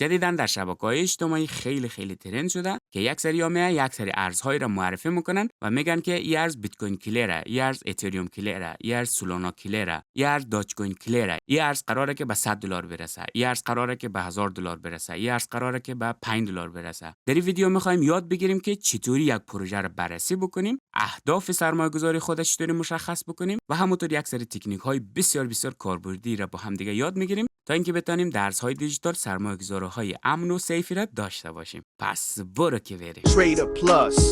جدیداً در شبکه‌های اجتماعی خیلی ترند شده که یک سری میان یک سری ارزهای را معرفی میکنن و میگن که این ارز بیت کوین کلره، این ارز اتریوم کلره، این ارز سولانا کلره، این ارز داج کوین کلره، این ارز قراره که به $100 برسه، این ارز قراره که به $1000 برسه، این ارز قراره که به $5 برسه. در این ویدیو میخوایم یاد بگیریم که چطوری یک پروژه را بررسی بکنیم، اهداف سرمایه‌گذاری خودش چطوری مشخص بکنیم و همونطور یک سری تکنیک‌های بسیار کاربردی را با هم دیگه یاد میگیریم تا اینکه بتونیم درس‌های دیجیتال سرمایه‌گذاری‌های امن و سیفی را داشته باشیم. پس برو که بریم. Trader Plus.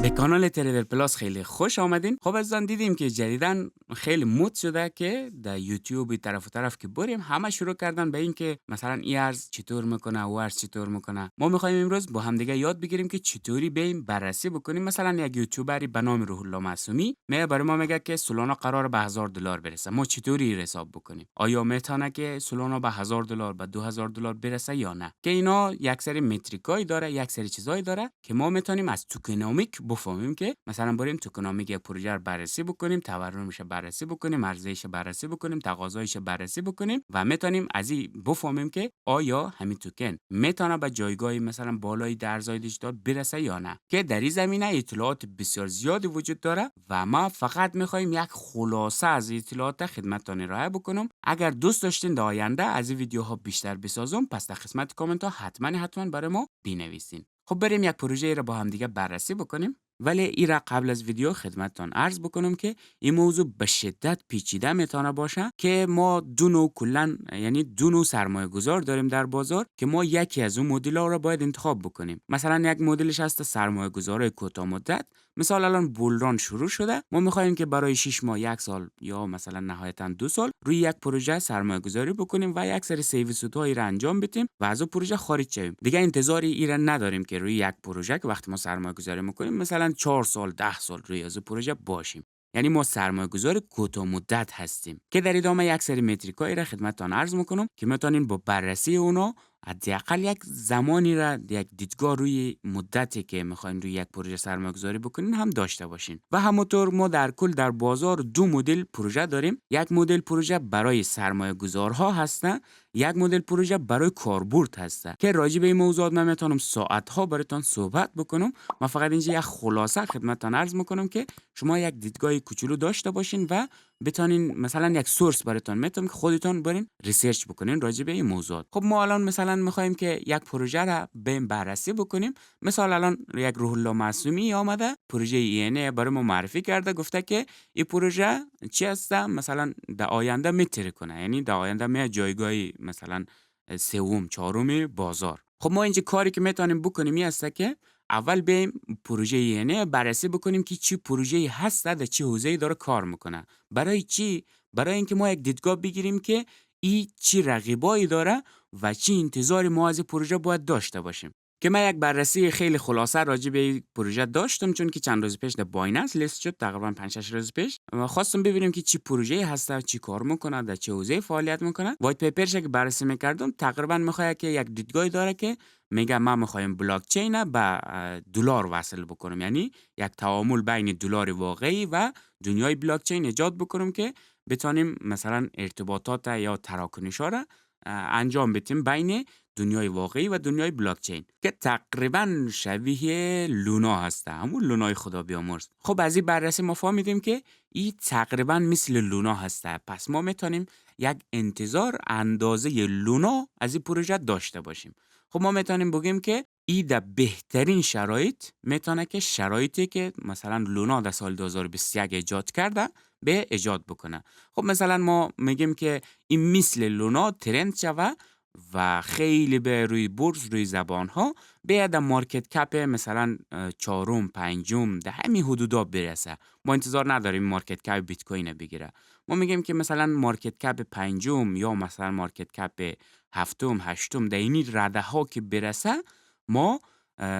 به کانال تریدر پلاس خیلی خوش آمدین. خب عزیزان دیدیم که جدیداً خیلی مد شده که در یوتیوب طرف و طرف که بریم همه شروع کردن به این که مثلا این ارز چطور میکنه و ارز چطور میکنه. ما میخوایم امروز با هم دیگه یاد بگیریم که چطوری بریم بررسی بکنیم. مثلا یک یوتیوبری به نام روح الله معصومی برای ما میگه که سولانا قرار به $1000 برسه. ما چطوری حساب بکنیم؟ آیا میتونه که سولانا به $1000 به $2000 برسه یا نه؟ که اینا یک سری متریکای داره، یک سری چیزایی داره که ما میتونیم از توکنومیک بفهمیم که مثلا بریم توکنومیک یک پروژه رو بررسی بکنیم، تورمش بررسی بکنیم، ارزشش بررسی بکنیم، تقاضایش بررسی بکنیم و میتونیم از این بفهمیم که آیا همین توکن میتونه به جایگاهی مثلا بالای در ارزهای دیجیتال برسه یا نه. که در این زمینه اطلاعات بسیار زیادی وجود داره و ما فقط میخوایم یک خلاصه از اطلاعات خدمتتون ارائه بکنم. اگر دوست داشتین در آینده از این ویدیوها بیشتر بسازم، پس در قسمت کامنت ها حتما برای ما بنویسین. خب بریم یک پروژه را با هم دیگه بررسی بکنیم. ولی این را قبل از ویدیو خدمتتان عرض بکنم که این موضوع به شدت پیچیده میتونه باشه که ما دو نوع سرمایه گذار داریم در بازار که ما یکی از اون مدل‌ها را باید انتخاب بکنیم. مثلا یک مدلش هست سرمایه گذاری کوتاه مدت. مثلا الان بولران شروع شده، ما میخوایم که برای 6 ماه، 1 سال یا مثلا نهایتا 2 سال روی یک پروژه سرمایه گذاری بکنیم و یک سری سرویس‌هایی را انجام بدیم و از اون پروژه خارج شویم. دیگه انتظاری ایران نداریم که روی یک پروژه که وقتی ما سرمایه گذاری میکنیم مثلا 4 سال 10 سال روی از پروژه باشیم. یعنی ما سرمایه‌گذار کوتاه مدت هستیم که در ادامه یک سری متریکایی را خدمتتان عرض میکنم که میتونین با بررسی اونا حداقل یک زمانی را، یک دیدگاه روی مدتی که میخواین روی یک پروژه سرمایه‌گذاری بکنین هم داشته باشین. و همونطور ما در کل در بازار دو مدل پروژه داریم. یک مدل پروژه برای سرمایه‌گذارها هستن، یک مدل پروژه برای کاربرد هسته که راجع به این موضوعات من میتونم ساعت‌ها براتون صحبت بکنم. من فقط اینجا یک خلاصه خدمتتان عرض میکنم که شما یک دیدگاه کوچولو داشته باشین و بتونین مثلا یک سورس براتون میتونم که خودتون برین ریسرچ بکنین راجع به این موضوعات. خب ما الان مثلا میخوایم که یک پروژه را بررسی بکنیم. مثلا الان یک روح الله معصومی آمده پروژه ENA برای ما معرفی کرده، گفته که این پروژه چی هسته، مثلا در آینده میتره کنه، یعنی در آینده می جایگاهی مثلا سوم چهارم بازار. خب ما اینجا کاری که میتونیم بکنیم این هسته که اول بریم پروژه ENA بررسی بکنیم که چی پروژه‌ای هسته در چه حوزه‌ای داره کار میکنه. برای چی؟ برای اینکه ما یک دیدگاه بگیریم که این چی رقیبایی داره و چی انتظاری ما از پروژه باید داشته باشیم. که من یک بررسی خیلی خلاصه راجع به این پروژه داشتم، چون که چند روز پیش در بایننس لیست شد، تقریبا 5-6 روز پیش. خواستم ببینیم که چی پروژه‌ای هسته، چی کار میکنه، در چه حوزه‌ای فعالیت میکنه. وایت پیپرش که بررسی میکردم تقریبا میخواد که یک دیدگاهی داره که میگه ما میخوایم بلاک چین به دلار وصل بکنیم، یعنی یک تعامل بین دلار واقعی و دنیای بلاک چین ایجاد بکنیم که بتونیم مثلا ارتباطات یا تراکنش‌ها را انجام بدیم بین دنیای واقعی و دنیای بلاک چین که تقریبا شبیه لونا هسته، همون لونای خدا بیامرز. خب از این بررسی ما فهمیدیم که این تقریبا مثل لونا هسته، پس ما میتونیم یک انتظار اندازه لونا از این پروژه داشته باشیم. خب ما میتونیم بگیم که این در بهترین شرایط میتونه که شرایطی که مثلا لونا در سال 2021 ایجاد کرده به ایجاد بکنه. خب مثلا ما میگیم که این مثل لونا ترند شوه و خیلی به روی بورس، روی زبان ها به در مارکت کپ مثلا 4م 5م در همین حدودا برسه. ما انتظار نداریم مارکت کپ بیت کوین بگیره. ما میگیم که مثلا مارکت کپ 5م یا مثلا مارکت کپ 7م 8م در این رده ها که برسه ما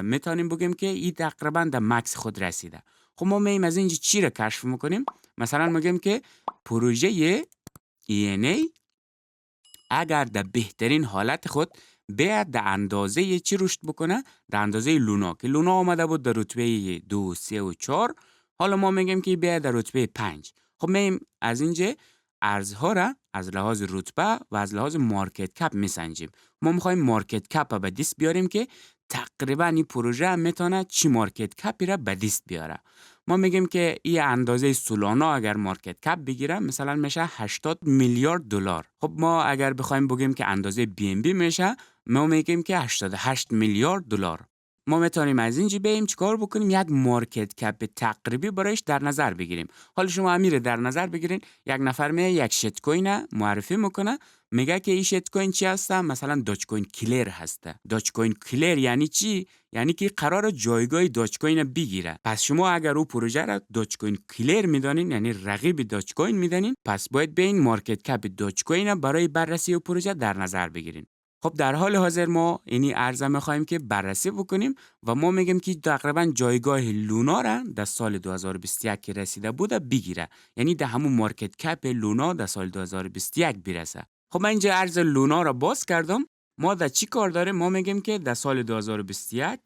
میتونیم بگیم که این تقریبا در مکس خود رسیده. خب ما مییم از اینجا چی را کشف میکنیم؟ مثلا میگیم که پروژه ENA اگر در بهترین حالت خود بیاد در اندازه چی رشد بکنه؟ در اندازه لونا، که لونا آمده بود در رتبه 2 3 و 4، حالا ما میگیم که بیاد در رتبه 5. خب مییم از اینجا ارزها را از لحاظ رتبه و از لحاظ مارکت کپ میسنجیم. ما میخوایم مارکت کپ به دست بیاریم که تقریبا این پروژه میتونه چی مارکت کپی را به دست بیاره. ما میگیم که این اندازه سولانا اگر مارکت کپ بگیره مثلا میشه 80 میلیارد دلار. خب ما اگر بخوایم بگیم که اندازه بی ام بی میشه، ما میگیم که 88 میلیارد دلار. ما میتونیم از اینجا بریم چیکار بکنیم؟ یک مارکت کپ تقریبی برایش در نظر بگیریم. حالا شما امیر در نظر بگیرین، یک نفر یک شیت کوین معرفی میکنه، میگه که این شیت کوین چی هسته؟ مثلا داج کوین کلیر هسته. داج کوین کلیر یعنی چی؟ یعنی که قرار جایگاه داج کوین بگیره. پس شما اگر او پروژه را داج کوین کلیر میدانین، یعنی رقیب داج کوین میدانین، پس باید به این مارکت کپ داج کوین برای بررسی پروژه در نظر بگیرین. خب در حال حاضر ما اینی ارزه میخوایم که بررسی بکنیم و ما میگیم که تقریبا جایگاه لونا را در سال 2021 که رسیده بوده بگیره، یعنی در همون مارکت کپ لونا در سال 2021 برسه. خب من اینجا ارز لونا را باز کردم. ما در چی کار داریم؟ ما میگیم که در سال 2021،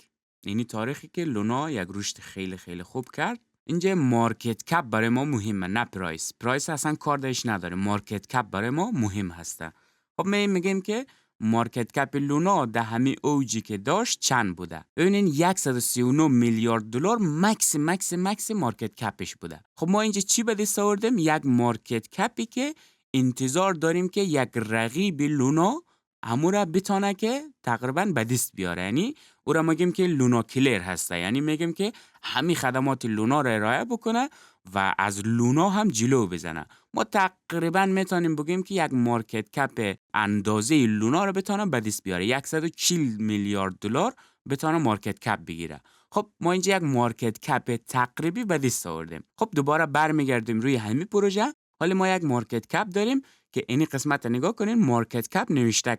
یعنی تاریخی که لونا یک رشد خیلی خیلی خوب کرد، اینجا مارکت کپ برای ما مهمه، نه پرایس. پرایس اصلا کار داشت نداره، مارکت کپ برای ما مهم هسته. خب ما میگیم که مارکت کپ لونا در همین اوجی که داشت چند بوده؟ ببینین 139 میلیارد دلار مکس مارکت کپش بوده. خب ما اینجا چی به دست آوردیم؟ یک مارکت کپی که انتظار داریم که یک رقیب لونا همو را بتانه که تقریبا به دست بیاره، یعنی او را میگیم که لونا کلیر هسته، یعنی میگیم که همین خدمات لونا را ارائه بکنه و از لونا هم جلو بزنه. ما تقریبا میتونیم بگیم که یک مارکت کپ اندازه لونا را بتونه به دست بیاره، 140 میلیارد دلار بتونه مارکت کپ بگیره. خب ما اینجا یک مارکت کپ تقریبی به دست آوردیم. خب دوباره برمیگردیم روی همین پروژه. حالا ما یک مارکت کپ داریم که این قسمت نگاه کنین، مارکت کپ نوشته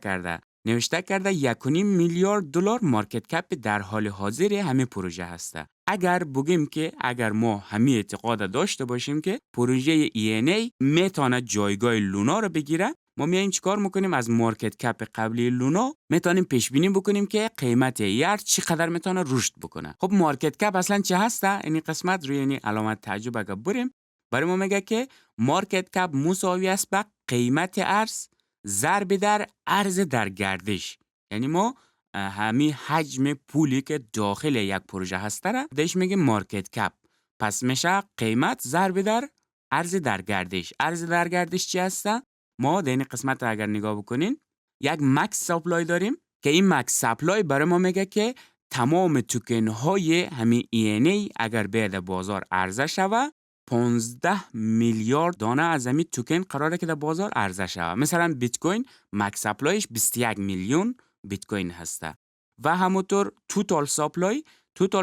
کرده 1.5 میلیارد دلار مارکت کپ در حال حاضر همه پروژه هسته. اگر بگیم که اگر ما همین اعتقاد داشته باشیم که پروژه ENA میتونه جایگاه لونا رو بگیره، ما میایم چیکار میکنیم؟ از مارکت کپ قبلی لونا میتونیم پیش بینی بکنیم که قیمت ارز چقدر میتونه رشد بکنه. خب مارکت کپ اصلا چه هسته؟ این قسمت روی این علامت تعجب اگر بریم، برای ما میگه که مارکت کپ مساوی است به قیمت ارز ضرب در ارز در گردش. یعنی ما همین حجم پولی که داخل یک پروژه هسته را بهش میگیم مارکت کپ. پس میشه قیمت ضرب در ارز در گردش. ارز در گردش چی هسته؟ ما در این قسمت اگر نگاه بکنین یک مکس سپلای داریم که این مکس سپلای برای ما میگه که تمام توکن های همین ENA اگر به بازار عرضه شوه 15 میلیارد دانه از همین توکن قراره که در بازار عرضه شوه. مثلا بیت کوین مکس سپلایش 21 میلیون بیت کوین هسته و همونطور توتال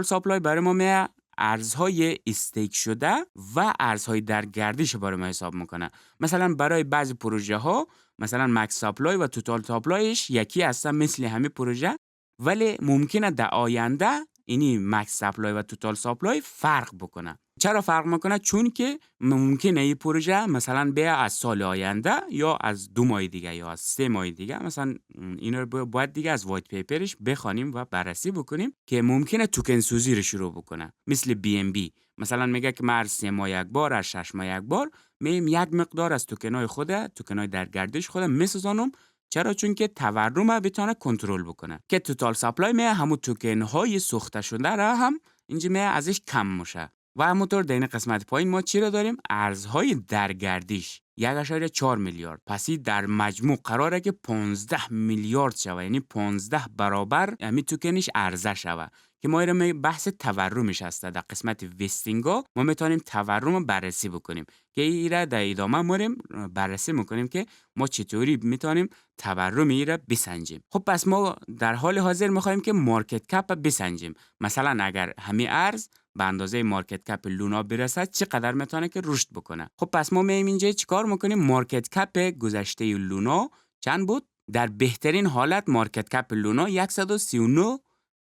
سپلای برای ما میگه ارزهای استیک شده و ارزهای در گردش برای ما حساب میکنه. مثلا برای بعضی پروژه ها مثلا مکس سپلای و توتال سپلایش یکی هستن مثل همین پروژه، ولی ممکنه در آینده اینی مکس سپلای و توتال سپلای فرق بکنه. چرا فرق میکنه؟ چون که ممکنه این پروژه مثلا به از سال آینده یا از 2 ماه دیگه یا از 3 ماه دیگه، مثلا اینا رو باید دیگه از وایت پیپرش بخوانیم و بررسی بکنیم که ممکنه توکن سوزی رو شروع بکنه. مثل BNB مثلا میگه که من 3 ماه یک بار، از 6 ماه یک بار میم یک مقدار از توکنای در گردش خودم میسوزانم. چرا؟ چون که تورم بتونه کنترل بکنه. که توتال سپلای می همون توکن های سوخته شده را هم اینجا می ازش کم میشه. و همونطور در این قسمت پایین ما چی را داریم؟ ارزهای در گردش 1.4 میلیارد. پس در مجموع قراره که 15 میلیارد شوه، یعنی 15 برابر همین توکنش عرضه شوه که ما رو بحث تورمش هست. در قسمت وستینگا ما میتونیم تورم بررسی بکنیم که ایره در ادامه موریم بررسی میکنیم که ما چطوری میتونیم تورم ایره بسنجیم. خب پس ما در حال حاضر میخوایم که مارکت کپ بسنجیم. مثلا اگر همین ارز به اندازه مارکت کپ لونا برسد چقدر میتونه که رشد بکنه. خب پس ما میایم اینجا چیکار میکنیم؟ مارکت کپ گذشته لونا چند بود؟ در بهترین حالت مارکت کپ لونا 139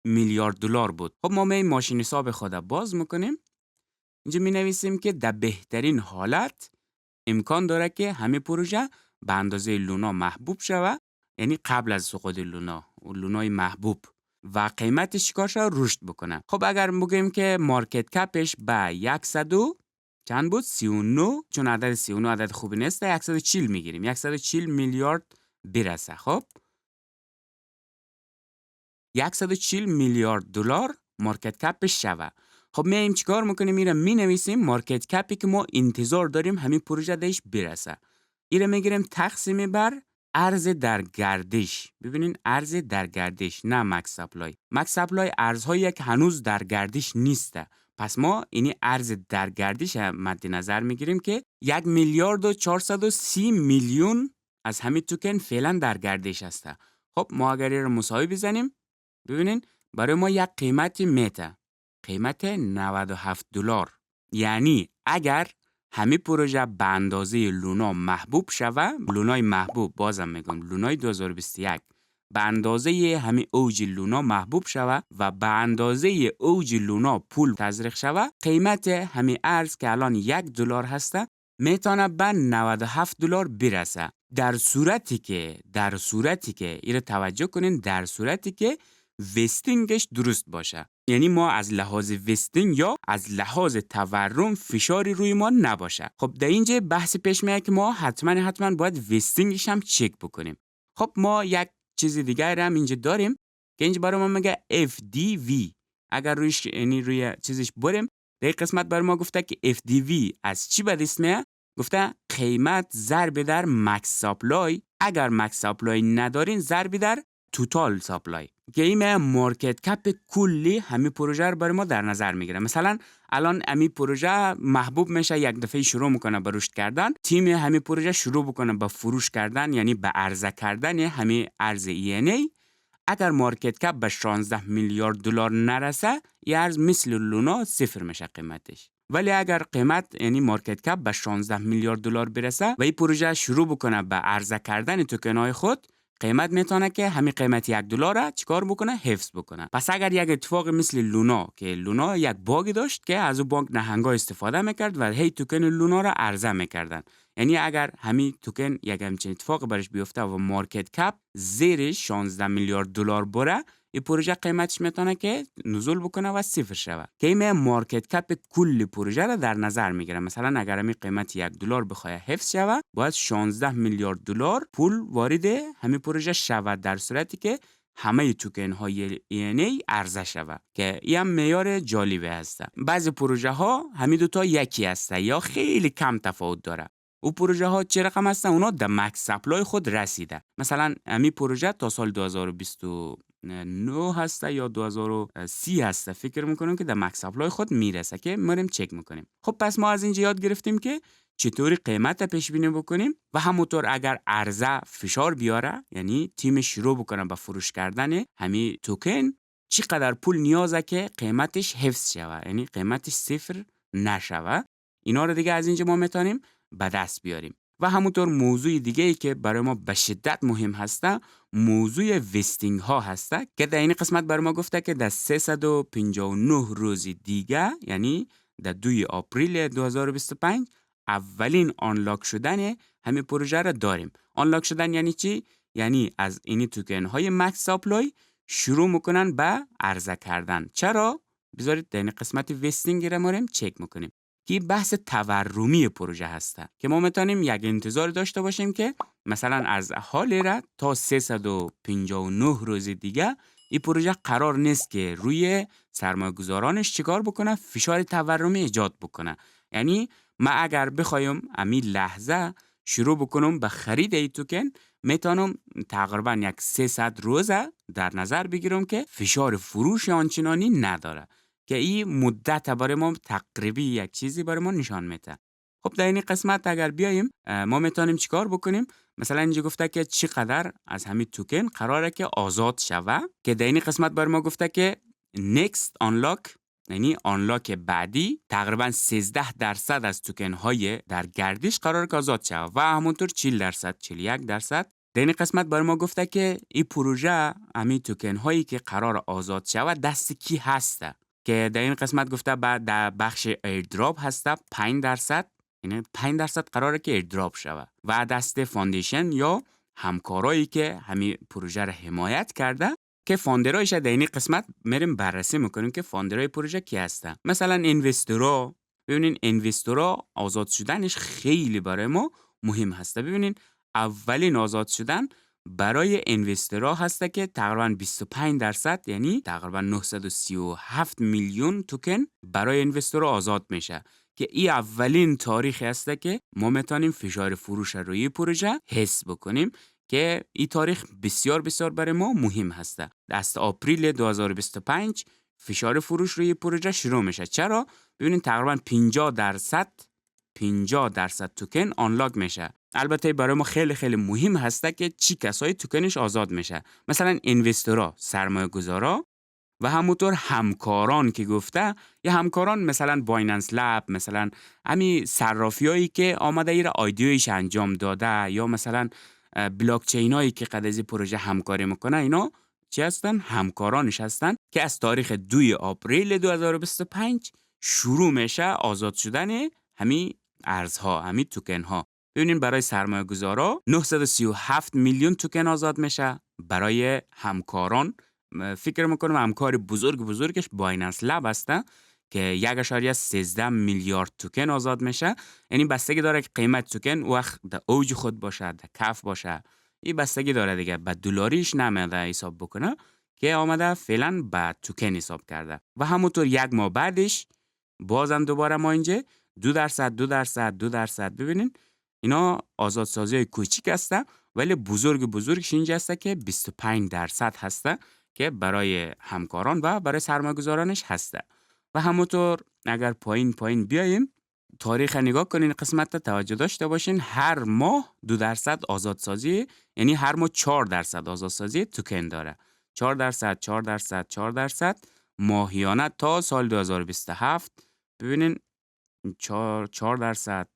میلیارد دلار بود. خب ما میایم ماشین حساب خود باز میکنیم. اینجا می نویسیم که در بهترین حالت امکان داره که همه پروژه به اندازه لونا محبوب شوه، یعنی قبل از سقوط لونای محبوب و قیمتش چیکار شد؟ رشد بکنه. خب اگر بگیم که مارکت کپش به چند بود؟ 39. چون عدد 39 عدد خوبی نیست، 140 میگیریم. 140 میلیارد برسه. خب 140 میلیارد دلار مارکت کپش شوه. خب میایم چیکار میکنیم؟ میرم مینویسیم مارکت کپی که ما انتظار داریم همین پروژه دهش برسه. ایره میگیریم تقسیم بر ارز در گردش. ببینین ارز در گردش، نه مکس سپلای. مکس سپلای ارزهایی که هنوز در گردش نیسته. پس ما اینی ارز در گردش مد نظر میگیریم که 1 میلیارد و 430 میلیون از همین توکن فعلا در گردش هسته. خب ما اگر این رو مساوی بزنیم، ببینین برای ما یک قیمتی میته، قیمت 97 دلار. یعنی اگر همین پروژه به اندازه لونا محبوب شوه، لونای محبوب، بازم میگم لونای 2021 به اندازه همین اوج لونا محبوب شوه و به اندازه اوج لونا پول تزریق شوه، قیمت همین ارز که الان 1 دلار هسته میتونه به 97 دلار برسه. در صورتی که ایره توجه کنین، در صورتی که وستینگش درست باشه. یعنی ما از لحاظ وستینگ یا از لحاظ تورم فشاری روی ما نباشه. خب در اینجا بحث پیش میاد که ما حتما باید وستینگش هم چک بکنیم. خب ما یک چیز دیگه هم اینجا داریم که اینجا برای ما میگه FDV. اگر روی چیزش بریم، در این قسمت برای ما گفته که FDV از چی به دست میاد؟ گفته قیمت ضرب در مکس سپلای. اگر مکس سپلای ندارین ضرب در توتال سپلای، که این مارکت کپ کلی همین پروژه رو برای ما در نظر میگیره. مثلا الان همین پروژه محبوب میشه، یک دفعه شروع میکنه به رشد کردن، تیم همین پروژه شروع بکنه به فروش کردن، یعنی به عرضه کردن همین ارز ENA. اگر مارکت کپ به 16 میلیارد دلار نرسه، این ارز مثل لونا صفر میشه قیمتش. ولی اگر قیمت یعنی مارکت کپ به 16 میلیارد دلار برسه و این پروژه شروع بکنه به عرضه کردن توکن‌های خود، قیمت میتونه که همین قیمت 1 دلار را چیکار بکنه؟ حفظ بکنه. پس اگر یک اتفاق مثل لونا، که لونا یک باگ داشت که از اون باگ نهنگا استفاده میکرد و هی توکن لونا را عرضه میکردن، یعنی اگر همین توکن یک همچین اتفاق برش بیفته و مارکت کپ زیر 16 میلیارد دلار بره، این پروژه قیمتش میتونه که نزول بکنه و صفر شوه. که این مارکت کپ کل پروژه را در نظر میگیره. مثلا اگر همین قیمت 1 دلار بخواد حفظ شوه، باید 16 میلیارد دلار پول وارد همین پروژه شود، در صورتی که همه توکن های ENA عرضه شوه. که این هم معیار جالبه هست. بعضی پروژه ها همین دو تا یکی هسته یا خیلی کم تفاوت داره. او پروژه ها چه رقم هستن؟ اونا در مکس سپلای خود رسیده. مثلا همین پروژه تا سال 2029 هسته یا 2030 هسته، فکر میکنم که در مکس سپلای خود میرسه که مریم چک میکنیم. خب پس ما از اینجا یاد گرفتیم که چطوری قیمت پیش بینی بکنیم و همونطور اگر عرضه فشار بیاره، یعنی تیم شروع بکنه به فروش کردن همین توکن، چقدر پول نیازه که قیمتش حفظ شوه، یعنی قیمتش صفر نشوه. اینا رو دیگه از اینجا ما میتونیم به دست بیاریم. و همونطور موضوع دیگه ای که برای ما به شدت مهم هسته، موضوع وستینگ ها هسته که در این قسمت برای ما گفته که در 359 روز دیگه، یعنی در 2 آپریل 2025 اولین آنلاک شدن همین پروژه را داریم. آنلاک شدن یعنی چی؟ یعنی از اینی توکن های مکس سپلای شروع میکنن به عرضه کردن. چرا؟ بذارید در این قسمت وستینگ را ما چک میکنیم که بحث تورمی پروژه هسته که ما میتونیم یک انتظار داشته باشیم که مثلا از حال را تا 359 روز دیگه این پروژه قرار نیست که روی سرمایه‌گذارانش چیکار بکنه؟ فشار تورمی ایجاد بکنه. یعنی ما اگر بخوایم همین لحظه شروع بکنم به خرید این توکن، میتونم تقریبا یک 300 روزه در نظر بگیرم که فشار فروش آنچنانی نداره، که این مدت برای ما تقریبی یک چیزی برای ما نشان میده. خب در این قسمت اگر بیاییم ما میتونیم چیکار بکنیم؟ مثلا اینجا گفته که چقدر از همین توکن قراره که آزاد شوه، که در این قسمت برای ما گفته که next unlock، یعنی آنلاک بعدی تقریبا 13% از توکن های در گردش قرار که آزاد شوه و همونطور 40%، 41%. در این قسمت برای ما گفته که این پروژه همین توکن هایی که قرار آزاد شوه دست کی هسته، که در این قسمت گفته بعد در بخش ایردراپ هسته 5%، یعنی 5% قراره که ایردراپ شوه و دست فاندیشن یا همکارایی که همین پروژه را حمایت کرده، که فاندرایش در این قسمت میریم بررسی میکنیم که فاندرای پروژه کی هستن. مثلا اینوسترها ببینین اینوستورها آزاد شدنش خیلی برای ما مهم هسته. ببینین اولین آزاد شدن برای اینوستورها هسته که تقریبا 25%، یعنی تقریبا 937 میلیون توکن برای اینوستورها آزاد میشه که این اولین تاریخی هسته که ما میتونیم فشار فروش روی پروژه حس بکنیم که این تاریخ بسیار بسیار برای ما مهم هسته. دست آپریل 2025 فشار فروش روی پروژه شروع میشه. چرا؟ ببینید تقریبا 50% توکن آنلاک میشه. البته برای ما خیلی خیلی مهم هسته که چی کسای توکنش آزاد میشه. مثلا اینوستورها، سرمایه گذارا و همونطور همکاران که گفته، یا همکاران مثلا بایننس لب، مثلا همین صرافیایی که آمده ایره آیدیویش انجام داده، یا مثلا بلاک چین هایی که قد از پروژه همکاری میکنه، اینا چی هستن؟ همکارانش هستن که از تاریخ 2 آپریل 2025 شروع میشه آزاد شدن همین ارزها، همین توکن ها. ببینین برای سرمایه گذارا 937 میلیون توکن آزاد میشه. برای همکاران فکر میکنم همکار بزرگش بایننس لب هسته که 1.13 میلیارد توکن آزاد میشه. یعنی بستگی داره که قیمت توکن وقت در اوج خود باشه، در کف باشه. این بستگی داره دیگه، به دلاریش نمیده حساب بکنه که آمده فعلا به توکن حساب کرده. و همونطور یک ماه بعدش بازم دوباره ما اینجا 2%. ببینین اینا آزادسازی های کوچیک هسته، ولی بزرگش اینجا هسته که 25% هسته که برای همکاران و برای سرمایه‌گذارانش هسته. و همونطور اگر پایین بیاییم تاریخ نگاه کنین، قسمت توجه داشته باشین، هر ماه 2% آزادسازی، یعنی هر ماه 4% آزادسازی توکن داره. 4% ماهیانه تا سال 2027. ببینین 4%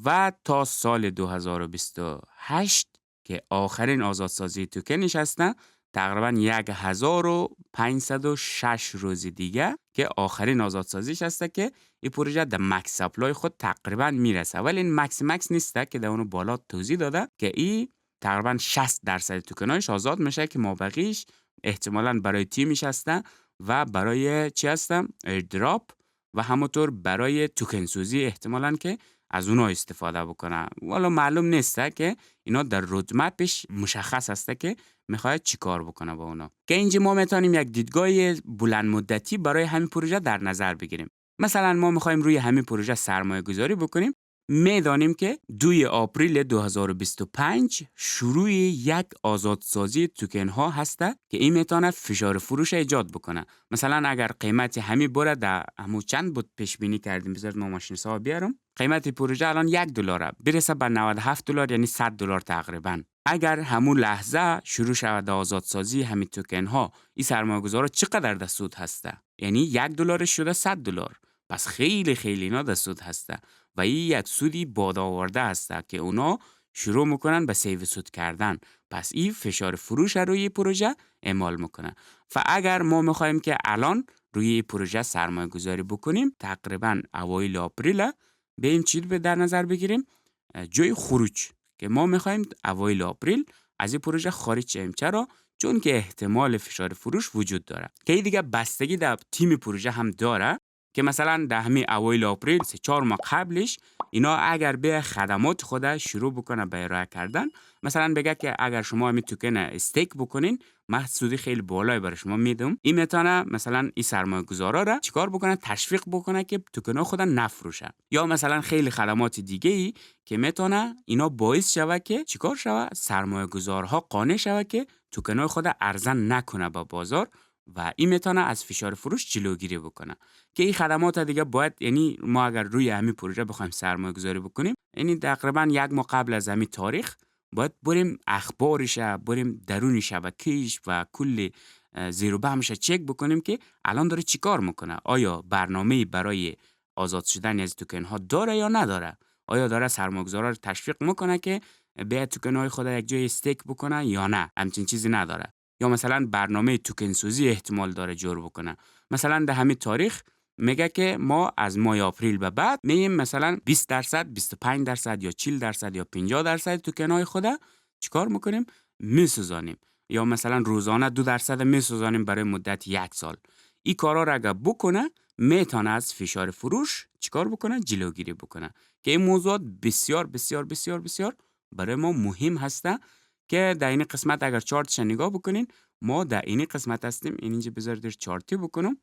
و تا سال 2028 که آخرین آزادسازی توکنش هستن، تقریبا 1506 روز دیگه که آخرین آزادسازیش هسته که این پروژه در مکس سپلای خود تقریبا میرسه. ولی این مکس نیسته که در اونو بالا توضیح داده که این تقریبا 60% توکنایش آزاد میشه که مابقیش احتمالاً برای تیمش هسته و برای چی هستم؟ ایردراپ و همونطور برای توکن سوزی احتمالاً که از اونا استفاده بکنه. والا معلوم نیسته که اینا در رودمپش مشخص هسته که میخواد چی کار بکنه با اونا. که اینجا ما میتونیم یک دیدگاه بلند مدتی برای همین پروژه در نظر بگیریم. مثلا ما میخوایم روی همین پروژه سرمایه گذاری بکنیم. میدانیم که 2 آپریل 2025 شروع یک آزادسازی توکن ها هسته که این میتونه فشار فروش ایجاد بکنه. مثلا اگر قیمت همین بره در همون چند بود پیش بینی کردیم، بذارید ما ماشین حساب بیارم، قیمت پروژه الان $1 برسه به $97، یعنی $100 تقریبا. اگر همون لحظه شروع شود آزادسازی همین توکن ها، این سرمایه‌گذارا چقدر در سود هسته؟ یعنی $1 شده $100. پس خیلی اینا در سود هسته و این یک سودی بادآورده هسته که اونا شروع میکنن به سیو سود کردن. پس این فشار فروش روی پروژه اعمال میکنه. و اگر ما میخوایم که الان روی پروژه سرمایه گذاری بکنیم، تقریبا اوایل آپریل به این چیز در نظر بگیریم، جای خروج که ما میخوایم اوایل آپریل از این پروژه خارج شیم. چرا؟ چون که احتمال فشار فروش وجود داره که این دیگه بستگی در تیم پروژه هم داره که مثلا در همین اوایل آپریل 3-4 ماه قبلش اینا اگر به خدمات خود شروع بکنه به ارائه کردن، مثلا بگه که اگر شما همین توکن استیک بکنین محصولی خیلی بالایی برای شما میدم، این میتونه مثلا این سرمایه گذارا را چیکار بکنه؟ تشویق بکنه که توکن ها خود نفروشه. یا مثلا خیلی خدمات دیگه ای که میتونه اینا باعث شوه که چیکار شوه؟ سرمایه گذارها قانع شوه که توکن های خود ارزان نکنه با بازار و این میتونه از فشار فروش جلوگیری بکنه. که این خدمات دیگه باید، یعنی ما اگر روی همین پروژه بخوایم سرمایه گذاری بکنیم، یعنی تقریبا 1 ماه قبل از همین تاریخ باید بریم اخبارش، بریم درون شبکه‌اش و کل زیر و بمش چک بکنیم که الان داره چیکار میکنه. آیا برنامه‌ای برای آزاد شدن از توکن ها داره یا نداره؟ آیا داره سرمایه‌گذارا رو تشویق میکنه که به توکن های خود یک جای استیک بکنه یا نه؟ همچین چیزی نداره. یا مثلا برنامه توکن سوزی احتمال داره جور بکنه. مثلا در همین تاریخ میگه که ما از ماه آپریل به بعد مییم مثلا 20%، 25% یا 40% یا 50% توکن های خود چیکار میکنیم؟ میسوزانیم. یا مثلا روزانه 2% میسوزانیم برای مدت 1 سال. این کارا را اگر بکنه میتونه از فشار فروش چیکار بکنه؟ جلوگیری بکنه. که این موضوعات بسیار بسیار بسیار بسیار برای ما مهم هسته که در این قسمت اگر چارتش نگاه بکنین، ما در این قسمت هستیم. اینجا بذارید چارتی بکنم.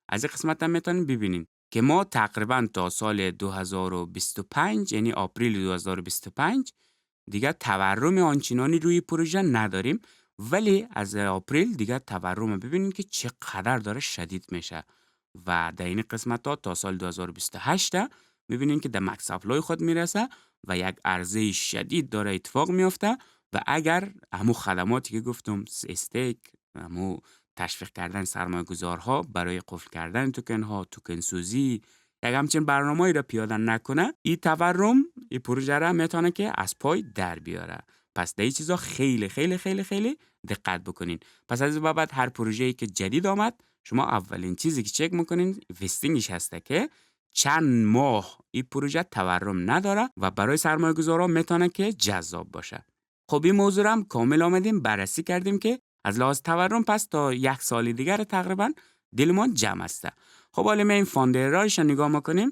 از این قسمت هم میتونین ببینین که ما تقریبا تا سال 2025 یعنی آپریل 2025 دیگه تورم آنچنانی روی پروژه نداریم، ولی از آپریل دیگه تورم ببینین که چقدر داره شدید میشه و در این قسمت ها تا سال 2028 میبینین که در مکس سپلای خود میرسه و یک عرضه شدید داره اتفاق میفته و اگر همو خدماتی که گفتم استیک، همو تشویق کردن سرمایه گذارها برای قفل کردن توکن ها، توکن سوزی، یک همچین برنامه‌ای را پیاده نکنه، این تورم این پروژه را میتونه که از پای در بیاره. پس در این چیزا خیلی خیلی خیلی خیلی دقت بکنین. پس از این بعد هر پروژه‌ای که جدید آمد، شما اولین چیزی که چک میکنین وستینگش هسته که چند ماه این پروژه تورم نداره و برای سرمایه گذارا میتونه که جذاب باشه. خب این موضوع هم کامل آمدیم بررسی کردیم که از لحاظ تورم پس تا 1 سال دیگر تقریبا دلمان جمع است. خب حالا ما این فاندرهاش نگاه میکنیم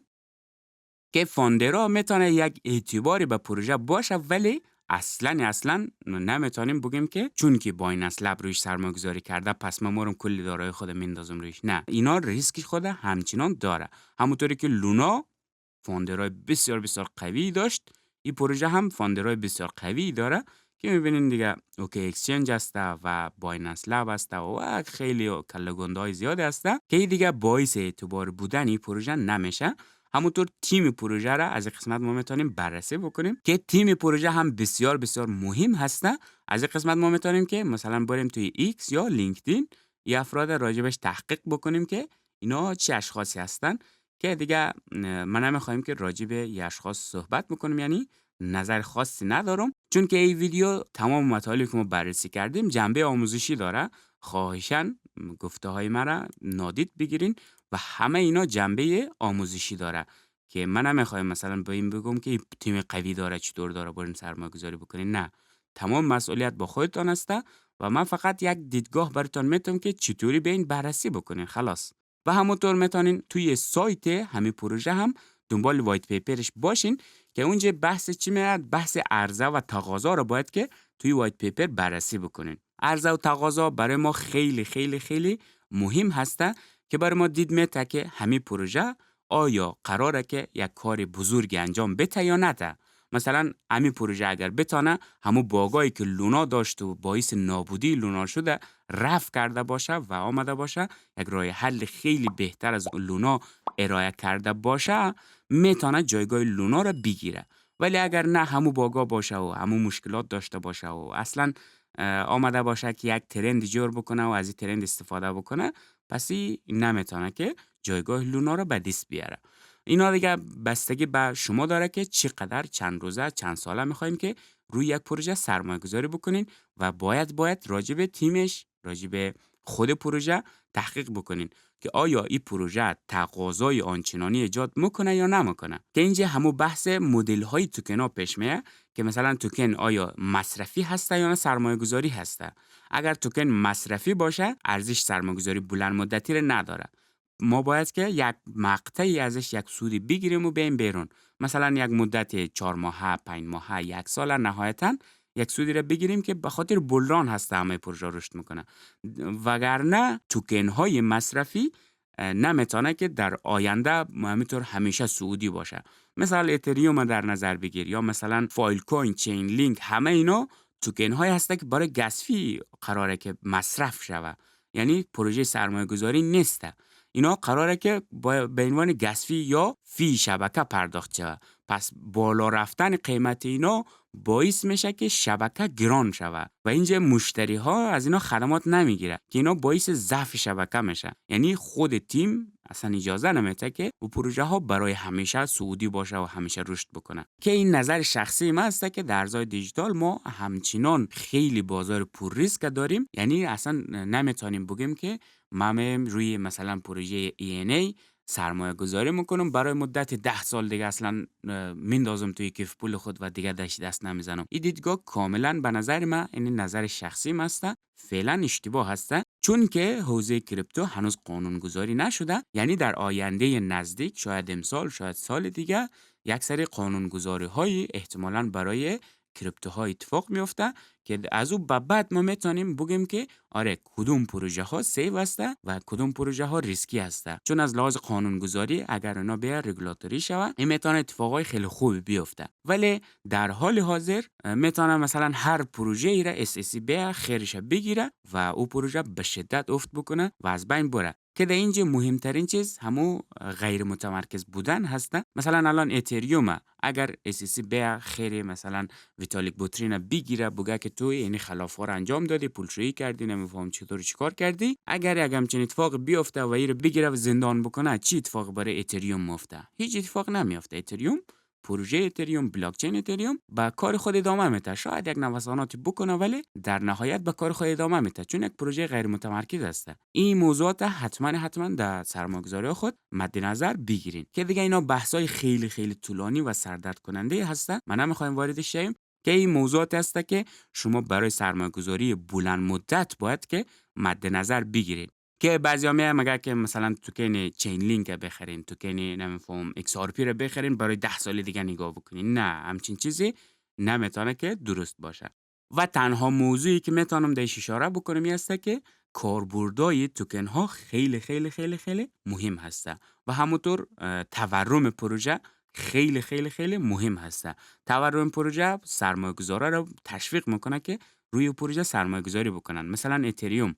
که فاندرها میتونه یک اعتباری به پروژه باشه، ولی اصلا نمیتونیم بگیم که چون که بایننس لب رویش سرمایه گذاری کرده پس من مورم کلی دارایی خود میندازم رویش. نه، اینا ریسک خود همچنان داره. همونطوری که لونا فاندرهای بسیار بسیار قوی داشت، این پروژه هم فاندرهای بسیار قوی داره که میبینین دیگه اوکی اکسچنج هسته و بایننس لب هسته و خیلی کلگوندهای زیاد هسته که دیگه باعث اعتبار بودن این پروژه نمیشه. همونطور تیم پروژه را از قسمت ما میتونیم بررسی بکنیم که تیم پروژه هم بسیار بسیار مهم هسته. از قسمت ما میتونیم که مثلا بریم توی ایکس یا لینکدین یا افراد راجبش تحقیق بکنیم که اینا چه اشخاصی هستن، که دیگه من نمیخوایم که راجب یه اشخاص صحبت بکنیم، یعنی نظر خاصی ندارم، چون که این ویدیو تمام مطالبی که ما بررسی کردیم جنبه آموزشی داره. خواهشاً گفته های مرا نادید بگیرین و همه اینا جنبه آموزشی داره که من نمیخوایم مثلا به این بگم که تیم قوی داره چطور داره برین سرمایه گذاری بکنین. نه، تمام مسئولیت با خودتان است و من فقط یک دیدگاه براتون میتونم که چطوری به این بررسی بکنین خلاص. و همونطور میتونین توی سایت همین پروژه هم دنبال وایت پیپرش باشین که اونجا بحث چی میاد، بحث عرضه و تقاضا رو باید که توی وایت پیپر بررسی بکنین. عرضه و تقاضا برای ما خیلی خیلی خیلی مهم هسته که برای ما دید میته که همین پروژه آیا قراره که یک کار بزرگی انجام بده یا نده. مثلا همین پروژه اگر بتانه همون باگایی که لونا داشت و باعث نابودی لونا شده رفع کرده باشه و آمده باشه یک راه حل خیلی بهتر از لونا ارائه کرده باشه، میتونه جایگاه لونا را بگیره. ولی اگر نه همون باگا باشه و همون مشکلات داشته باشه و اصلا آمده باشه که یک ترند جور بکنه و از این ترند استفاده بکنه، پس این نمیتونه که جایگاه لونا را به دست بیاره. اینا دیگه بستگی به شما داره که چقدر چند روزه چند ساله میخواین که روی یک پروژه سرمایه گذاری بکنین و باید راجب تیمش، راجب خود پروژه تحقیق بکنین که آیا این پروژه تقاضای آنچنانی ایجاد میکنه یا نمیکنه. که اینجا همو بحث مدل های توکن ها پیش میاد که مثلا توکن آیا مصرفی هسته یا نه سرمایه گذاری هسته. اگر توکن مصرفی باشه ارزش سرمایه گذاری بلند مدتی رو نداره. ما باید که یک مقطعی ازش یک سودی بگیریم و بریم بیرون. مثلا یک مدت 4 ماهه، 5 ماهه، 1 سال نهایتاً یک سودی را بگیریم که به خاطر بولران هست همه پروژه رشد میکنه. وگرنه توکن های مصرفی نمیتونه که در آینده همینطور همیشه سعودی باشه. مثلا اتریوم در نظر بگیر یا مثلا فایل کوین، چین لینک، همه اینا توکن های هسته که برای گسفی قراره که مصرف شوه، یعنی پروژه سرمایه گذاری نیسته. اینا قراره که به عنوان گسفی یا فی شبکه پرداخت شوه. پس بالا رفتن قیمت اینا باعث میشه که شبکه گران شوه و اینجا مشتری ها از اینا خدمات نمیگیره که اینا باعث ضعف شبکه میشه. یعنی خود تیم اصلا اجازه نمیده که و پروژه ها برای همیشه سعودی باشه و همیشه رشد بکنه. که این نظر شخصی من است که در ارزهای دیجیتال ما همچنان خیلی بازار پر ریسک داریم. یعنی اصلا نمیتونیم بگیم که ما روی مثلا پروژه ENA سرمایه گذاری میکنم برای مدت 10 سال دیگه اصلا میندازم توی کیف پول خود و دیگه دست نمیزنم. این دیدگاه کاملا به نظر من، این نظر شخصی هست، فعلا اشتباه هست، چون که حوزه کریپتو هنوز قانون گذاری نشده. یعنی در آینده نزدیک، شاید امسال، شاید سال دیگه، یک سری قانون گذاری های احتمالاً برای کریپتوها اتفاق میفته که از او به بعد ما میتونیم بگیم که آره کدوم پروژه ها سیو هسته و کدوم پروژه ها ریسکی هسته. چون از لحاظ قانون گذاری اگر اونا بیا رگولاتوری شوه، این میتونه اتفاقای خیلی خوبی بیفته. ولی در حال حاضر میتونه مثلا هر پروژه ای را SEC بیا خیرش بگیره و او پروژه به شدت افت بکنه و از بین بره. که در اینجا مهمترین چیز همو غیر متمرکز بودن هسته. مثلا الان اتریوم اگر SEC بیا خیر مثلا ویتالیک بوترین بگیره بگه که تو یعنی خلافکار انجام دادی، پولشویی کردی، نمیفهم چطور چیکار کردی، اگر همچین اتفاق بیفته و ایر بگیره و زندان بکنه، چی اتفاق برای اتریوم میفته؟ هیچ اتفاق نمیفته. اتریوم، پروژه اتریوم، بلاک چین اتریوم با کار خود ادامه میده. شاید یک نوساناتی بکنه ولی در نهایت با کار خود ادامه میده، چون یک پروژه غیر متمرکز است. این موضوعات حتما در سرمایه‌گذاری خود مد نظر بگیرین که دیگه اینا بحثای خیلی خیلی طولانی و سردرد کننده هستن. ما نمیخوایم واردش شیم که این موضوعات است که شما برای سرمایه‌گذاری بلند مدت باید که مد نظر بگیرین. که بعضیا میگن مگر که مثلا توکن چین لینک بخرین، توکن نمیفهم XRP رو بخرین برای 10 سال دیگه نگاه بکنین. نه، همچین چیزی نمیتونه که درست باشه. و تنها موضوعی که میتونم درش اشاره بکنم این است که کاربردهای توکن ها خیلی خیلی خیلی خیلی مهم هسته و همونطور تورم پروژه خیلی خیلی خیلی مهم هسته. تورم پروژه سرمایه‌گذارا رو تشویق میکنه که روی پروژه سرمایه‌گذاری بکنن. مثلا اتریوم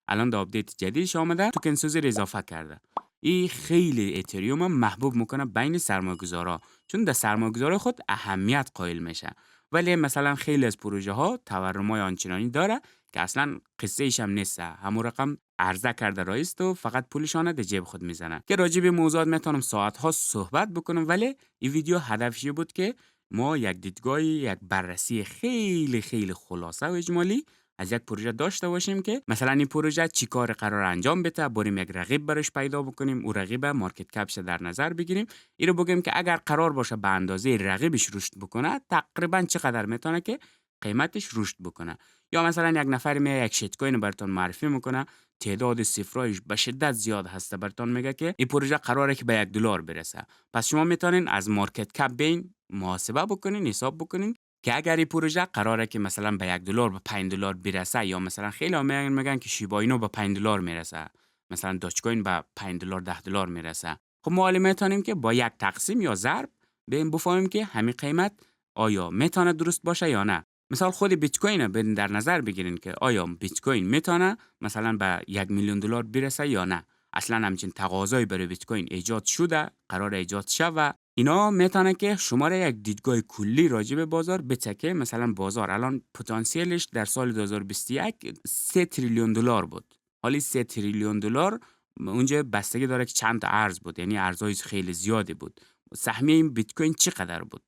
الان در آپدیت جدیدش آمده توکن سازی رو اضافه کرده. این خیلی اتریوم محبوب میکنه بین سرمایه‌گذارا، چون در سرمایه‌گذار خود اهمیت قائل میشه. ولی مثلا خیلی از پروژه ها تورمای آنچنانی داره که اصلا قصه ایش هم نیست، همون رقم عرضه کرده رئیس تو فقط پولشانه در جیب خود میزنه. که راجع به موضوعات میتونم ساعت ها صحبت بکنم، ولی این ویدیو هدفش بود که ما یک دیدگاهی، یک بررسی خیلی خیلی خلاصه و اجمالی از یک پروژه داشته باشیم که مثلا این پروژه چی کار قرار انجام بده، بریم یک رقیب برش پیدا بکنیم، او رقیب مارکت کپش در نظر بگیریم، این رو بگیم که اگر قرار باشه به اندازه رقیبش رشد بکنه تقریبا چقدر میتونه که قیمتش رشد بکنه. یا مثلا یک نفر میاد یک شیت کوین براتون معرفی میکنه، تعداد صفرایش به شدت زیاد هست، براتون میگه که این پروژه قراره که به $1 برسه. پس شما میتونین از مارکت کپ بین محاسبه بکنین، حساب بکنین که اگر این پروژه قراره که مثلا به $1 به $5 برسه، یا مثلا خیلی میگن که شیبا اینو به $5 میرسه، مثلا داچ کوین به $5 $10 میرسه، خب ما میتونیم که با یک تقسیم یا ضرب ببین بفهمیم که همین قیمت آیا میتونه درست باشه یا نه. مثال خود بیت کوین در نظر بگیرین که آیا بیت کوین میتونه مثلا به $1,000,000 برسه یا نه. اصلا همچین تقاضایی برای بیت کوین ایجاد شده، قرار ایجاد شود. اینا میتونه که شما را یک دیدگاه کلی راجع به بازار بچکه. مثلا بازار الان پتانسیلش در سال 2021 $3 تریلیون بود. حالی $3 تریلیون اونجا بستگی داره که چند تا ارز بود، یعنی ارزهای خیلی زیادی بود. سهمیه این بیت کوین چقدر بود؟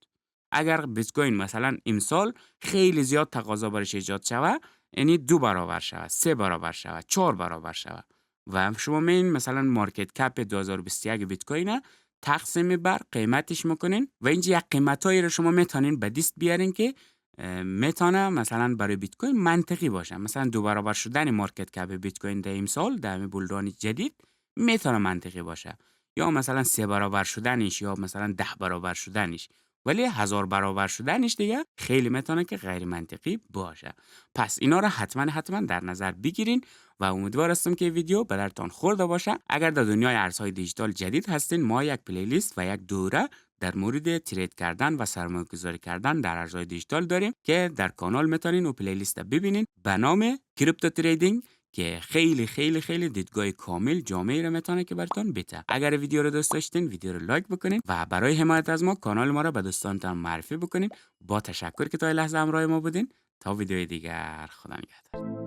اگر بیت کوین مثلا امسال خیلی زیاد تقاضا برش ایجاد شود، یعنی 2 برابر شود، 3 برابر شود، 4 برابر شود، و شما میین مثلا مارکت کپ 2021 بیت کوین تقسیم بر قیمتش میکنین و اینجا یک قیمتایی رو شما میتونین به دست بیارین که میتونه مثلا برای بیت کوین منطقی باشه. مثلا 2 برابر شدن مارکت کپ بیت کوین در امسال در بولدان جدید میتونه منطقی باشه، یا مثلا 3 برابر شدنش، یا مثلا 10 برابر شدنش. ولی 1000 برابر شدنش دیگه خیلی میتونه که غیر منطقی باشه. پس اینا رو حتما در نظر بگیرین و امیدوار هستم که ویدیو به درتان خورده باشه. اگر در دنیای ارزهای دیجیتال جدید هستین، ما یک پلیلیست و یک دوره در مورد ترید کردن و سرمایه گذاری کردن در ارزهای دیجیتال داریم که در کانال میتونین و پلیلیست ببینین به نام کریپتو تریدینگ، که خیلی خیلی خیلی دیدگاه کامل جامعی رو میتونه که براتون بده. اگر ویدیو رو دوست داشتین ویدیو رو لایک بکنین و برای حمایت از ما کانال ما رو به دوستانتان معرفی بکنین. با تشکر که تا این لحظه همراه ما بودین. تا ویدیو دیگر، خدا نگهدار.